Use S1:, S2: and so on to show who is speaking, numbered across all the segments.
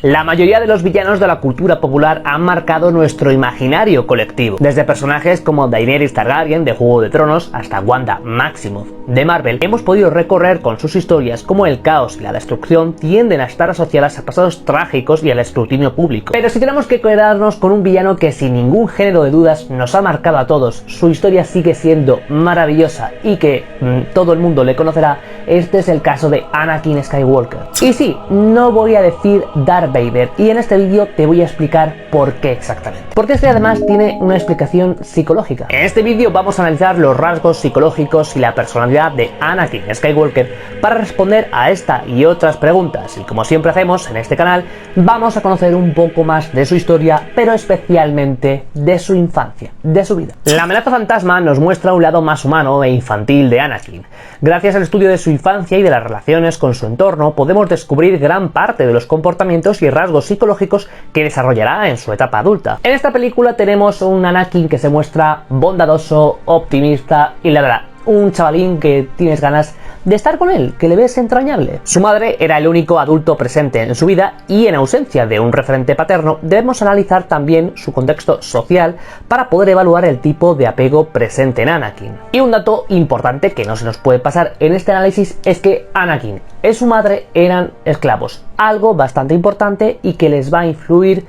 S1: La mayoría de los villanos de la cultura popular han marcado nuestro imaginario colectivo. Desde personajes como Daenerys Targaryen de Juego de Tronos hasta Wanda Maximoff de Marvel, hemos podido recorrer con sus historias cómo el caos y la destrucción tienden a estar asociadas a pasados trágicos y al escrutinio público. Pero si tenemos que quedarnos con un villano que sin ningún género de dudas nos ha marcado a todos, su historia sigue siendo maravillosa y que todo el mundo le conocerá, este es el caso de Anakin Skywalker. Y sí, no voy a decir Darth Vader, y en este vídeo te voy a explicar por qué exactamente. Porque es que además tiene una explicación psicológica. En este vídeo vamos a analizar los rasgos psicológicos y la personalidad de Anakin Skywalker para responder a esta y otras preguntas. Y como siempre hacemos en este canal, vamos a conocer un poco más de su historia, pero especialmente de su infancia, de su vida. La amenaza fantasma nos muestra un lado más humano e infantil de Anakin. Gracias al estudio de su infancia y de las relaciones con su entorno, podemos descubrir gran parte de los comportamientos y rasgos psicológicos que desarrollará en su etapa adulta. En esta película tenemos un Anakin que se muestra bondadoso, optimista y la verdad, un chavalín que tienes ganas de estar con él, que le ves entrañable. Su madre era el único adulto presente en su vida y en ausencia de un referente paterno debemos analizar también su contexto social para poder evaluar el tipo de apego presente en Anakin. Y un dato importante que no se nos puede pasar en este análisis es que Anakin y su madre eran esclavos, algo bastante importante y que les va a influir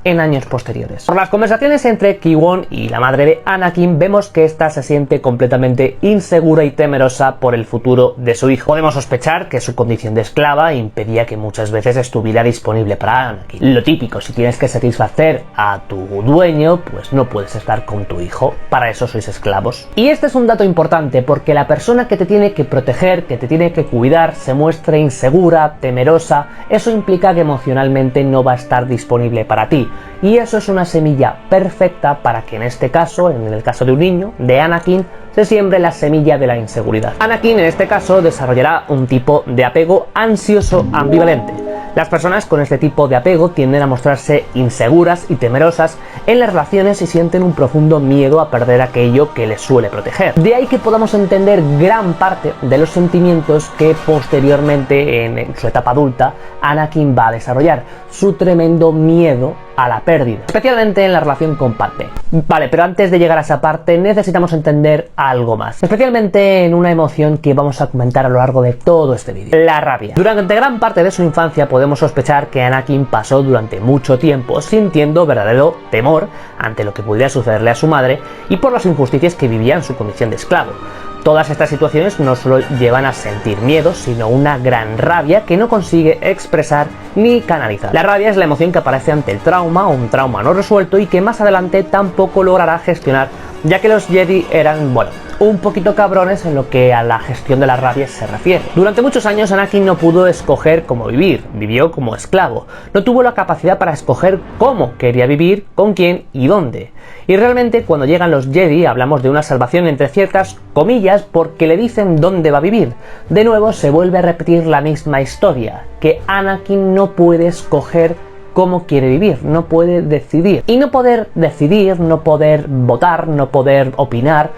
S1: en años posteriores. Por las conversaciones entre Qui-Gon y la madre de Anakin vemos que ésta se siente completamente insegura y temerosa por el futuro de su hijo. Podemos sospechar que su condición de esclava impedía que muchas veces estuviera disponible para Anakin. Lo típico, si tienes que satisfacer a tu dueño, pues no puedes estar con tu hijo, para eso sois esclavos. Y este es un dato importante porque la persona que te tiene que proteger, que te tiene que cuidar, se muestre insegura, temerosa, eso implica que emocionalmente no va a estar disponible para ti. Y eso es una semilla perfecta para que en este caso, en el caso de un niño, de Anakin, se siembre la semilla de la inseguridad. Anakin en este caso desarrollará un tipo de apego ansioso ambivalente. Las personas con este tipo de apego tienden a mostrarse inseguras y temerosas en las relaciones y sienten un profundo miedo a perder aquello que les suele proteger. De ahí que podamos entender gran parte de los sentimientos que posteriormente en su etapa adulta Anakin va a desarrollar, su tremendo miedo a la pérdida, especialmente en la relación con Padmé. Vale, pero antes de llegar a esa parte necesitamos entender algo más, especialmente en una emoción que vamos a comentar a lo largo de todo este vídeo: la rabia. Durante gran parte de su infancia podemos sospechar que Anakin pasó durante mucho tiempo sintiendo verdadero temor ante lo que pudiera sucederle a su madre y por las injusticias que vivía en su condición de esclavo. Todas estas situaciones no solo llevan a sentir miedo, sino una gran rabia que no consigue expresar ni canalizar. La rabia es la emoción que aparece ante el trauma o un trauma no resuelto y que más adelante tampoco logrará gestionar, ya que los Jedi eran, bueno, un poquito cabrones en lo que a la gestión de la rabia se refiere. Durante muchos años Anakin no pudo escoger cómo vivir, vivió como esclavo. No tuvo la capacidad para escoger cómo quería vivir, con quién y dónde. Y realmente cuando llegan los Jedi hablamos de una salvación entre ciertas comillas porque le dicen dónde va a vivir. De nuevo se vuelve a repetir la misma historia, que Anakin no puede escoger cómo quiere vivir, no puede decidir. Y no poder decidir, no poder votar, no poder opinar,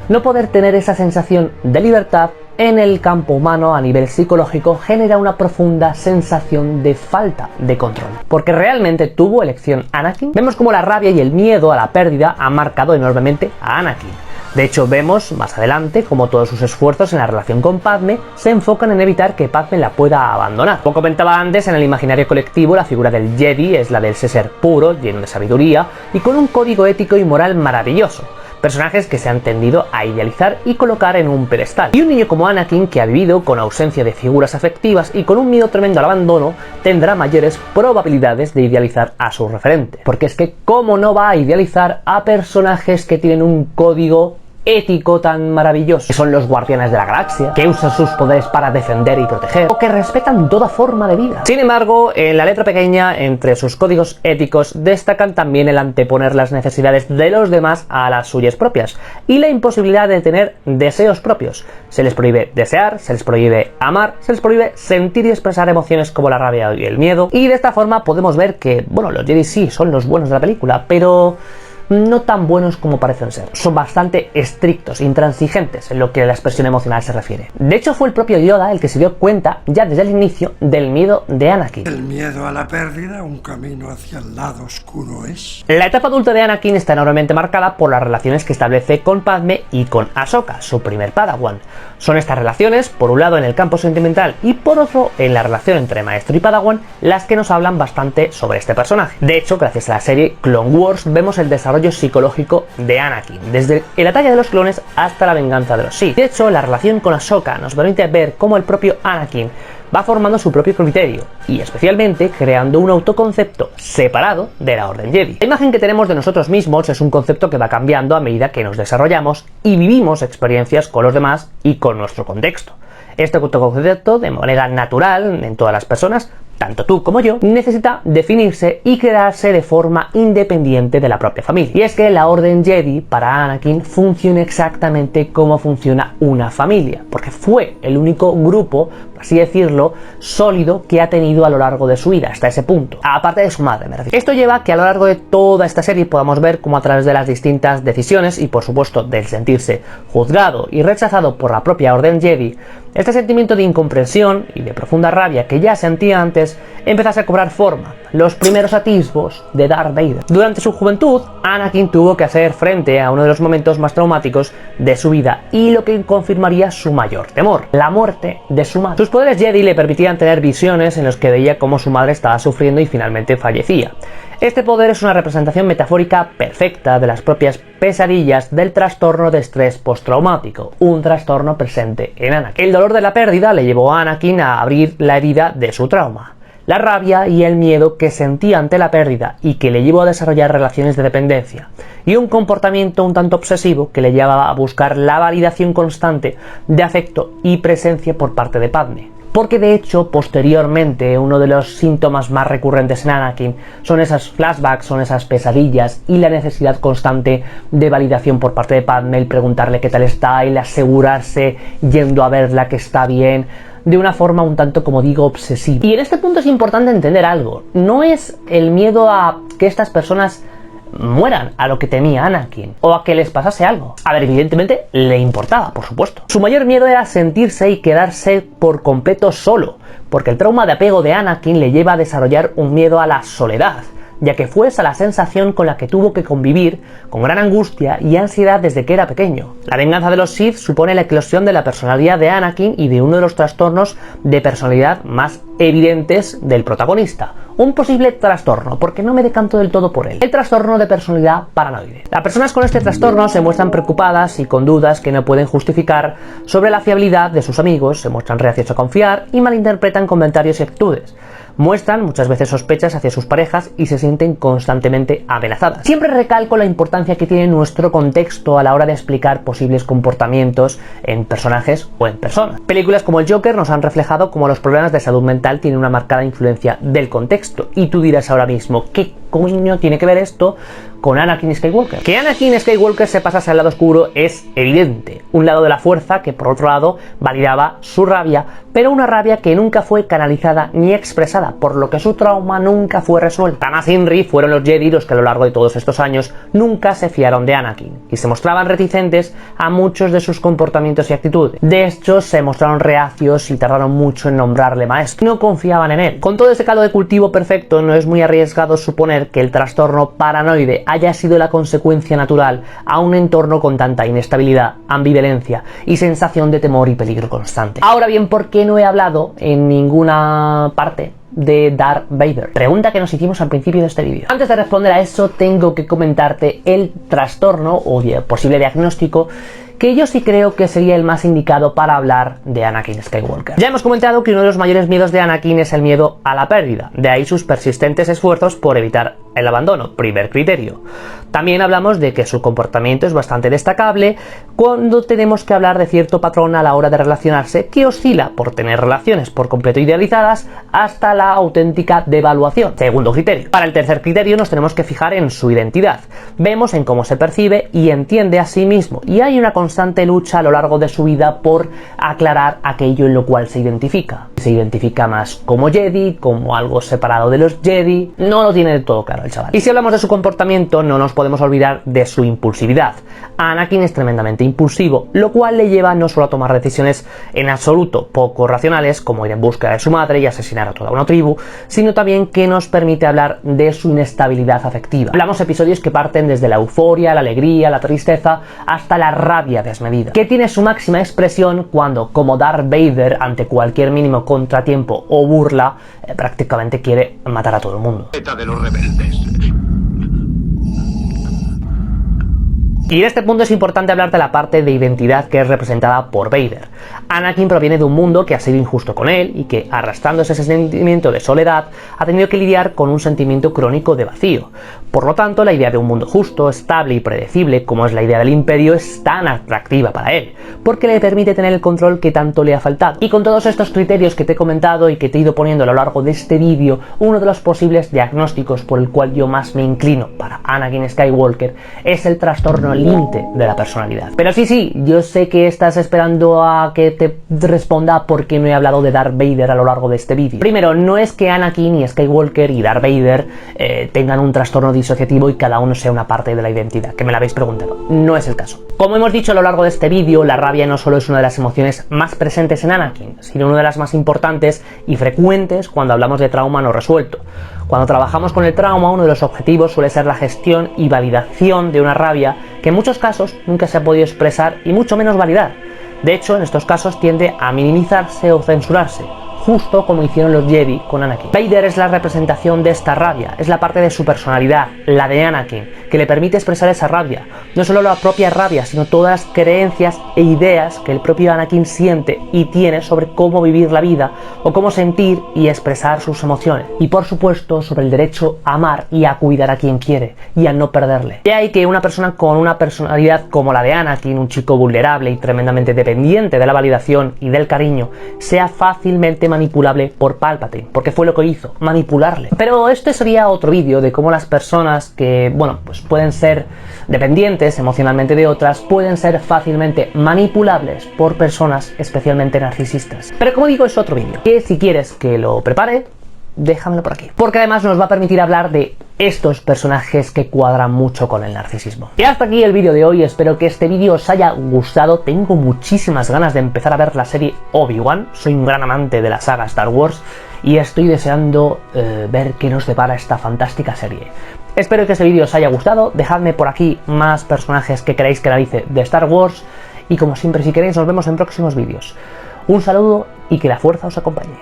S1: no poder tener esa sensación de libertad en el campo humano a nivel psicológico genera una profunda sensación de falta de control. Porque realmente tuvo elección Anakin. Vemos como la rabia y el miedo a la pérdida han marcado enormemente a Anakin. De hecho, vemos más adelante cómo todos sus esfuerzos en la relación con Padmé se enfocan en evitar que Padmé la pueda abandonar. Como comentaba antes, en el imaginario colectivo la figura del Jedi es la del ser puro, lleno de sabiduría y con un código ético y moral maravilloso. Personajes que se han tendido a idealizar y colocar en un pedestal. Y un niño como Anakin, que ha vivido con ausencia de figuras afectivas y con un miedo tremendo al abandono, tendrá mayores probabilidades de idealizar a su referente. Porque es que, ¿cómo no va a idealizar a personajes que tienen un código ético tan maravilloso, que son los guardianes de la galaxia, que usan sus poderes para defender y proteger, o que respetan toda forma de vida? Sin embargo, en la letra pequeña, entre sus códigos éticos, destacan también el anteponer las necesidades de los demás a las suyas propias, y la imposibilidad de tener deseos propios. Se les prohíbe desear, se les prohíbe amar, se les prohíbe sentir y expresar emociones como la rabia y el miedo, y de esta forma podemos ver que, bueno, los Jedi sí son los buenos de la película, pero no tan buenos como parecen ser. Son bastante estrictos, intransigentes en lo que a la expresión emocional se refiere. De hecho, fue el propio Yoda el que se dio cuenta, ya desde el inicio, del miedo de Anakin.
S2: El miedo a la pérdida, un camino hacia el lado oscuro es.
S1: La etapa adulta de Anakin está enormemente marcada por las relaciones que establece con Padme y con Ahsoka, su primer Padawan. Son estas relaciones, por un lado en el campo sentimental y por otro en la relación entre maestro y Padawan, las que nos hablan bastante sobre este personaje. De hecho, gracias a la serie Clone Wars vemos el desarrollo psicológico de Anakin, desde el ataque de los clones hasta la venganza de los Sith. De hecho, la relación con Ahsoka nos permite ver cómo el propio Anakin va formando su propio criterio y especialmente creando un autoconcepto separado de la Orden Jedi. La imagen que tenemos de nosotros mismos es un concepto que va cambiando a medida que nos desarrollamos y vivimos experiencias con los demás y con nuestro contexto. Este autoconcepto, de manera natural en todas las personas, tanto tú como yo, necesita definirse y crearse de forma independiente de la propia familia. Y es que la Orden Jedi para Anakin funciona exactamente como funciona una familia, porque fue el único grupo, por así decirlo, sólido que ha tenido a lo largo de su vida, hasta ese punto. Aparte de su madre, me refiero. Esto lleva a que a lo largo de toda esta serie podamos ver cómo a través de las distintas decisiones y por supuesto del sentirse juzgado y rechazado por la propia Orden Jedi, este sentimiento de incomprensión y de profunda rabia que ya sentía antes empezase a cobrar forma, los primeros atisbos de Darth Vader. Durante su juventud, Anakin tuvo que hacer frente a uno de los momentos más traumáticos de su vida y lo que confirmaría su mayor temor, la muerte de su madre. Sus poderes Jedi le permitían tener visiones en los que veía cómo su madre estaba sufriendo y finalmente fallecía. Este poder es una representación metafórica perfecta de las propias pesadillas del trastorno de estrés postraumático, un trastorno presente en Anakin. El dolor de la pérdida le llevó a Anakin a abrir la herida de su trauma. La rabia y el miedo que sentía ante la pérdida y que le llevó a desarrollar relaciones de dependencia, y un comportamiento un tanto obsesivo que le llevaba a buscar la validación constante de afecto y presencia por parte de Padme. Porque de hecho, posteriormente, uno de los síntomas más recurrentes en Anakin son esas flashbacks, son esas pesadillas y la necesidad constante de validación por parte de Padme, el preguntarle qué tal está, el asegurarse yendo a verla que está bien, de una forma un tanto, como digo, obsesiva. Y en este punto es importante entender algo, no es el miedo a que estas personas mueran a lo que temía Anakin, o a que les pasase algo. A ver, evidentemente le importaba, por supuesto. Su mayor miedo era sentirse y quedarse por completo solo, porque el trauma de apego de Anakin le lleva a desarrollar un miedo a la soledad, ya que fue esa la sensación con la que tuvo que convivir con gran angustia y ansiedad desde que era pequeño. La venganza de los Sith supone la eclosión de la personalidad de Anakin y de uno de los trastornos de personalidad más evidentes del protagonista. Un posible trastorno, porque no me decanto del todo por él. El trastorno de personalidad paranoide. Las personas con este trastorno se muestran preocupadas y con dudas que no pueden justificar sobre la fiabilidad de sus amigos, se muestran reacios a confiar y malinterpretan comentarios y actitudes. Muestran muchas veces sospechas hacia sus parejas y se sienten constantemente amenazadas. Siempre recalco la importancia que tiene nuestro contexto a la hora de explicar posibles comportamientos en personajes o en personas. Películas como el Joker nos han reflejado cómo los problemas de salud mental tienen una marcada influencia del contexto. Y tú dirás ahora mismo, ¿qué coño tiene que ver esto con Anakin Skywalker? Que Anakin Skywalker se pasase al lado oscuro es evidente. Un lado de la fuerza que por otro lado validaba su rabia, pero una rabia que nunca fue canalizada ni expresada, por lo que su trauma nunca fue resuelto. Tan Inri fueron los Jedi los que a lo largo de todos estos años nunca se fiaron de Anakin y se mostraban reticentes a muchos de sus comportamientos y actitudes. De hecho, se mostraron reacios y tardaron mucho en nombrarle maestro. No confiaban en él. Con todo ese caldo de cultivo perfecto, no es muy arriesgado suponer que el trastorno paranoide haya sido la consecuencia natural a un entorno con tanta inestabilidad, ambivalencia y sensación de temor y peligro constante. Ahora bien, ¿por qué no he hablado en ninguna parte de Darth Vader? Pregunta que nos hicimos al principio de este vídeo. Antes de responder a eso, tengo que comentarte el trastorno o posible diagnóstico que yo sí creo que sería el más indicado para hablar de Anakin Skywalker. Ya hemos comentado que uno de los mayores miedos de Anakin es el miedo a la pérdida, de ahí sus persistentes esfuerzos por evitar el abandono, primer criterio. También hablamos de que su comportamiento es bastante destacable cuando tenemos que hablar de cierto patrón a la hora de relacionarse que oscila por tener relaciones por completo idealizadas hasta la auténtica devaluación, segundo criterio. Para el tercer criterio nos tenemos que fijar en su identidad. Vemos en cómo se percibe y entiende a sí mismo, y hay una constante constante lucha a lo largo de su vida por aclarar aquello en lo cual se identifica. Se identifica más como Jedi, como algo separado de los Jedi. No lo tiene del todo claro el chaval. Y si hablamos de su comportamiento, no nos podemos olvidar de su impulsividad. Anakin es tremendamente impulsivo, lo cual le lleva no solo a tomar decisiones en absoluto poco racionales, como ir en busca de su madre y asesinar a toda una tribu, sino también que nos permite hablar de su inestabilidad afectiva. Hablamos de episodios que parten desde la euforia, la alegría, la tristeza, hasta la rabia desmedida, que tiene su máxima expresión cuando, como Darth Vader, ante cualquier mínimo contratiempo o burla, prácticamente quiere matar a todo el mundo.
S3: De los rebeldes.
S1: Y en este punto es importante hablar de la parte de identidad que es representada por Vader. Anakin proviene de un mundo que ha sido injusto con él y que, arrastrando ese sentimiento de soledad, ha tenido que lidiar con un sentimiento crónico de vacío. Por lo tanto, la idea de un mundo justo, estable y predecible, como es la idea del Imperio, es tan atractiva para él, porque le permite tener el control que tanto le ha faltado. Y con todos estos criterios que te he comentado y que te he ido poniendo a lo largo de este vídeo, uno de los posibles diagnósticos por el cual yo más me inclino para Anakin Skywalker es el trastorno límite de la personalidad. Pero sí, yo sé que estás esperando a que te responda por qué no he hablado de Darth Vader a lo largo de este vídeo. Primero, no es que Anakin y Skywalker y Darth Vader tengan un trastorno disociativo y cada uno sea una parte de la identidad, que me la habéis preguntado. No es el caso. Como hemos dicho a lo largo de este vídeo, la rabia no solo es una de las emociones más presentes en Anakin, sino una de las más importantes y frecuentes cuando hablamos de trauma no resuelto. Cuando trabajamos con el trauma, uno de los objetivos suele ser la gestión y validación de una rabia que en muchos casos nunca se ha podido expresar y mucho menos validar. De hecho, en estos casos tiende a minimizarse o censurarse, justo como hicieron los Jedi con Anakin. Vader es la representación de esta rabia, es la parte de su personalidad, la de Anakin, que le permite expresar esa rabia. No solo la propia rabia, sino todas las creencias e ideas que el propio Anakin siente y tiene sobre cómo vivir la vida o cómo sentir y expresar sus emociones. Y por supuesto, sobre el derecho a amar y a cuidar a quien quiere y a no perderle. De ahí que una persona con una personalidad como la de Anakin, un chico vulnerable y tremendamente dependiente de la validación y del cariño, sea fácilmente manipulable por Palpatine, porque fue lo que hizo, manipularle. Pero este sería otro vídeo de cómo las personas que, bueno, pues pueden ser dependientes emocionalmente de otras, pueden ser fácilmente manipulables por personas especialmente narcisistas. Pero como digo, es otro vídeo, que si quieres que lo prepare, déjamelo por aquí. Porque además nos va a permitir hablar de estos personajes que cuadran mucho con el narcisismo. Y hasta aquí el vídeo de hoy, espero que este vídeo os haya gustado. Tengo muchísimas ganas de empezar a ver la serie Obi-Wan, soy un gran amante de la saga Star Wars y estoy deseando ver qué nos depara esta fantástica serie. Espero que este vídeo os haya gustado, dejadme por aquí más personajes que queráis que analice de Star Wars y como siempre, si queréis, nos vemos en próximos vídeos. Un saludo y que la fuerza os acompañe.